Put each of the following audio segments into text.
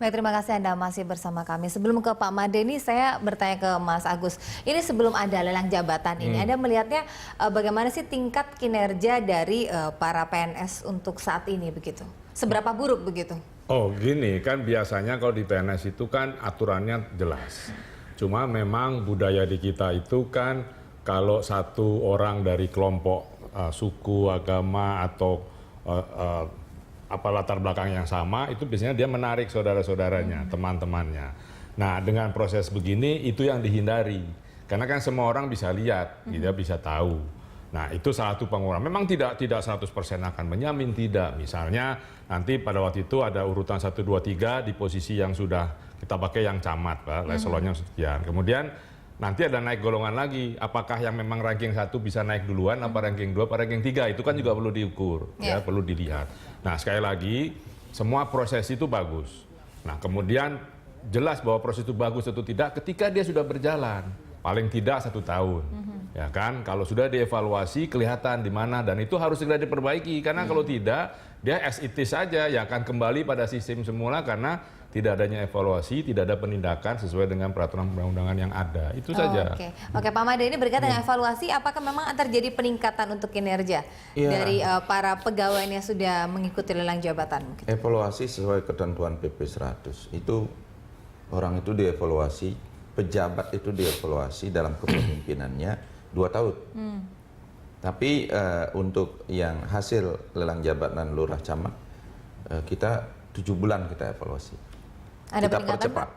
Baik, terima kasih Anda masih bersama kami. Sebelum ke Pak Made ini, saya bertanya ke Mas Agus. Ini sebelum ada lelang jabatan ini, Anda melihatnya bagaimana sih tingkat kinerja dari para PNS untuk saat ini begitu? Seberapa buruk begitu? Oh gini, kan biasanya kalau di PNS itu kan aturannya jelas. Cuma memang budaya di kita itu kan kalau satu orang dari kelompok suku, agama, atau apa latar belakang yang sama, itu biasanya dia menarik saudara-saudaranya, teman-temannya. Nah, dengan proses begini itu yang dihindari. Karena kan semua orang bisa lihat, dia bisa tahu. Nah, itu salah satu pengurangan. Memang tidak 100% akan menjamin, tidak. Misalnya nanti pada waktu itu ada urutan 1, 2, 3 di posisi yang sudah kita pakai yang camat, Pak, levelnya sekian. Kemudian nanti ada naik golongan lagi, apakah yang memang ranking 1 bisa naik duluan, apa ranking 2, apa ranking 3, itu kan juga perlu diukur, ya, perlu dilihat. Nah, sekali lagi, semua proses itu bagus. Nah, kemudian jelas bahwa proses itu bagus atau tidak ketika dia sudah berjalan, paling tidak 1 tahun. Ya kan, kalau sudah dievaluasi kelihatan di mana, dan itu harus segera diperbaiki, karena kalau tidak, dia as it is saja, ya akan kembali pada sistem semula karena tidak adanya evaluasi, tidak ada penindakan sesuai dengan peraturan perundang-undangan yang ada. Itu saja. Oke, Pak Made, ini berkaitan dengan evaluasi, apakah memang terjadi peningkatan untuk kinerja dari para pegawai yang sudah mengikuti lelang jabatan? Evaluasi sesuai ketentuan PP 100, itu orang itu dievaluasi, pejabat itu dievaluasi dalam kepemimpinannya 2 tahun. Tapi untuk yang hasil lelang jabatan lurah camat, kita 7 bulan kita evaluasi. Ada kita peningkatan, percepat.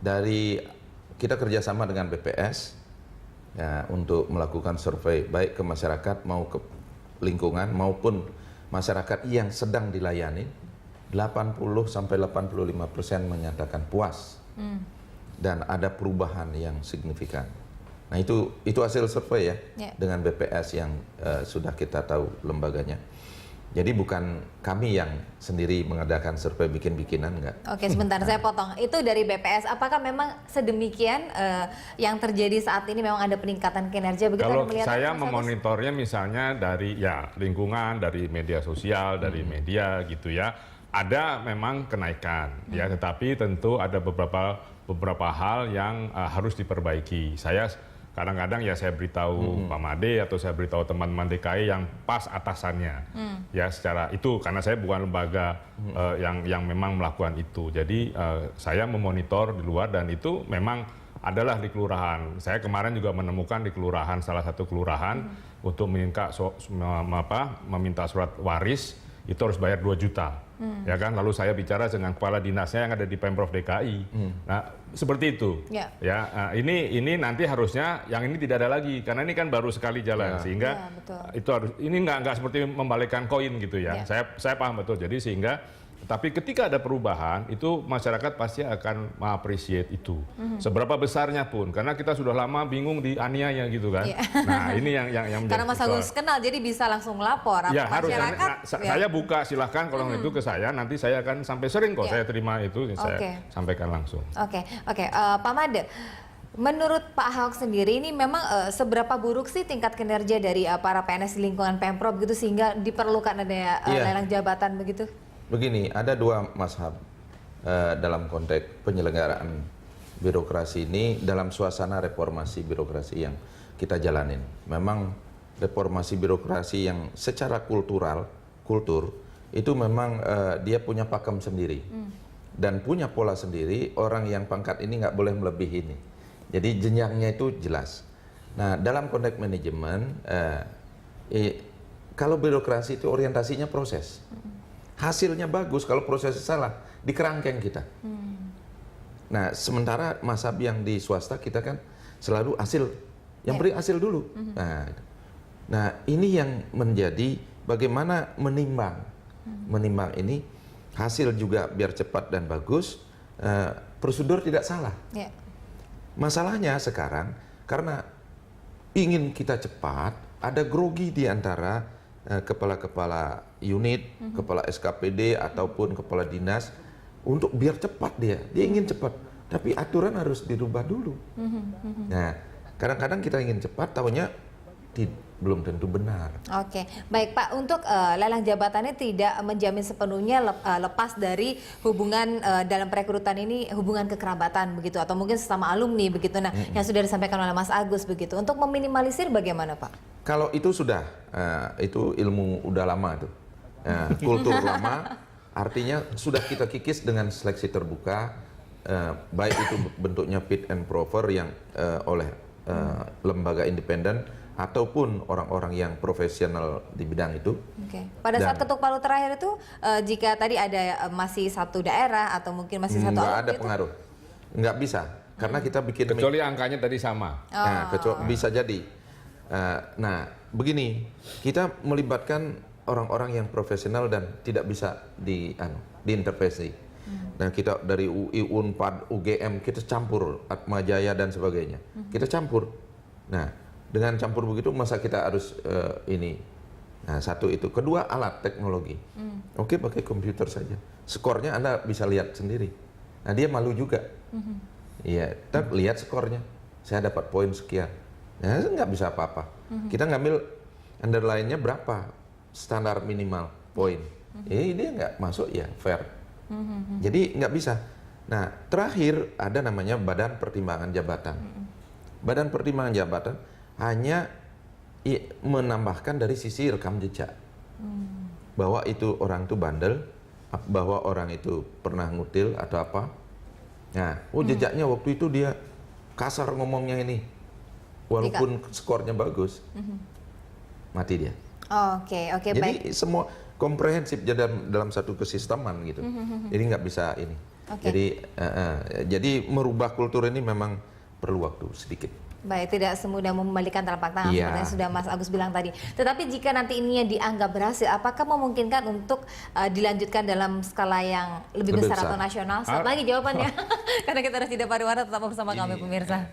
Dari kita kerjasama dengan BPS ya, untuk melakukan survei baik ke masyarakat mau ke lingkungan maupun masyarakat yang sedang dilayani, 80-85% menyatakan puas dan ada perubahan yang signifikan. Nah itu hasil survei ya, dengan BPS yang sudah kita tahu lembaganya. Jadi bukan kami yang sendiri mengadakan survei bikin-bikinan, enggak. Oke, sebentar, saya potong. Itu dari BPS. Apakah memang sedemikian yang terjadi saat ini memang ada peningkatan kinerja? Begitu kalau saya memonitornya misalnya dari lingkungan, dari media sosial, dari media gitu ya, ada memang kenaikan ya, tetapi tentu ada beberapa hal yang harus diperbaiki. Saya kadang-kadang ya saya beritahu Pak Made atau saya beritahu teman-teman DKI yang pas atasannya, ya secara itu karena saya bukan lembaga yang memang melakukan itu. Jadi saya memonitor di luar dan itu memang adalah di kelurahan. Saya kemarin juga menemukan di kelurahan, salah satu kelurahan untuk meminta surat waris itu harus bayar 2 juta. Ya kan, lalu saya bicara dengan kepala dinasnya yang ada di Pemprov DKI. Nah, seperti itu. Ya, ini nanti harusnya yang ini tidak ada lagi karena ini kan baru sekali jalan sehingga itu harus ini nggak seperti membalikkan koin gitu ya. Saya paham betul. Jadi sehingga tapi ketika ada perubahan itu masyarakat pasti akan mengapresiasi itu. Seberapa besarnya pun karena kita sudah lama bingung dianiaya gitu kan. Nah, ini yang karena Mas Agus kenal jadi bisa langsung lapor ya, harus. Masyarakat. Saya buka silahkan kalau itu ke saya, nanti saya akan sampai sering kok saya terima itu saya sampaikan langsung. Oke. Pak Made, menurut Pak Ahok sendiri ini memang seberapa buruk sih tingkat kinerja dari para PNS di lingkungan Pemprov gitu sehingga diperlukan ada lelang jabatan begitu? Begini, ada 2 mazhab dalam konteks penyelenggaraan birokrasi ini dalam suasana reformasi birokrasi yang kita jalanin. Memang reformasi birokrasi yang secara kultur itu memang dia punya pakem sendiri dan punya pola sendiri. Orang yang pangkat ini nggak boleh melebihi ini. Jadi jenjangnya itu jelas. Nah, dalam konteks manajemen, kalau birokrasi itu orientasinya proses. Hasilnya bagus, kalau prosesnya salah, dikerangkeng kita. Nah, sementara mazhab yang di swasta kita kan selalu hasil, yang penting hasil dulu. Nah, ini yang menjadi bagaimana menimbang ini, hasil juga biar cepat dan bagus, prosedur tidak salah. Masalahnya sekarang, karena ingin kita cepat, ada grogi di antara kepala-kepala unit, kepala SKPD ataupun kepala dinas untuk biar cepat dia ingin cepat, tapi aturan harus dirubah dulu. Nah, kadang-kadang kita ingin cepat, tahunya belum tentu benar. Oke, baik Pak. Untuk lelang jabatannya tidak menjamin sepenuhnya lepas dari hubungan dalam perekrutan ini, hubungan kekerabatan begitu, atau mungkin sesama alumni begitu. Nah, yang sudah disampaikan oleh Mas Agus begitu. Untuk meminimalisir bagaimana Pak? Kalau itu sudah, itu ilmu udah lama itu, kultur lama. Artinya sudah kita kikis dengan seleksi terbuka, baik itu bentuknya fit and proper yang oleh lembaga independen ataupun orang-orang yang profesional di bidang itu. Oke. Pada saat ketuk palu terakhir itu, jika tadi ada masih satu daerah atau mungkin masih satu Nggak alumni ada itu, pengaruh, nggak bisa, karena kita bikin Kecuali angkanya tadi sama. Nah, bisa jadi. Nah, begini, kita melibatkan orang-orang yang profesional dan tidak bisa diintervensi. Dan kita dari UI, Unpad, UGM, kita campur, Atma Jaya dan sebagainya. Kita campur. Nah, dengan campur begitu masa kita harus ini. Nah, satu itu. Kedua, alat teknologi. Oke, pakai komputer saja. Skornya Anda bisa lihat sendiri. Nah, dia malu juga. Iya, lihat skornya. Saya dapat poin sekian. Nah, nggak bisa apa-apa. Kita ngambil underline-nya berapa standar minimal poin. Dia nggak masuk ya fair. Jadi nggak bisa. Nah, terakhir ada namanya Badan Pertimbangan Jabatan. Badan Pertimbangan Jabatan hanya menambahkan dari sisi rekam jejak. Bahwa itu orang itu bandel, bahwa orang itu pernah ngutil atau apa. Nah, jejaknya waktu itu dia kasar ngomongnya ini. Walaupun skornya bagus, mati dia. Oke, Jadi baik. semua komprehensif dalam satu kesisteman gitu. Jadi nggak bisa ini. Jadi merubah kultur ini memang perlu waktu sedikit. Baik, tidak semudah membalikan telapak tangan seperti yang sudah Mas Agus bilang tadi. Tetapi jika nanti ininya dianggap berhasil, apakah memungkinkan untuk dilanjutkan dalam skala yang lebih besar atau nasional? Selamat pagi jawabannya. Karena kita sudah tidak pariwara, tetap bersama kami pemirsa.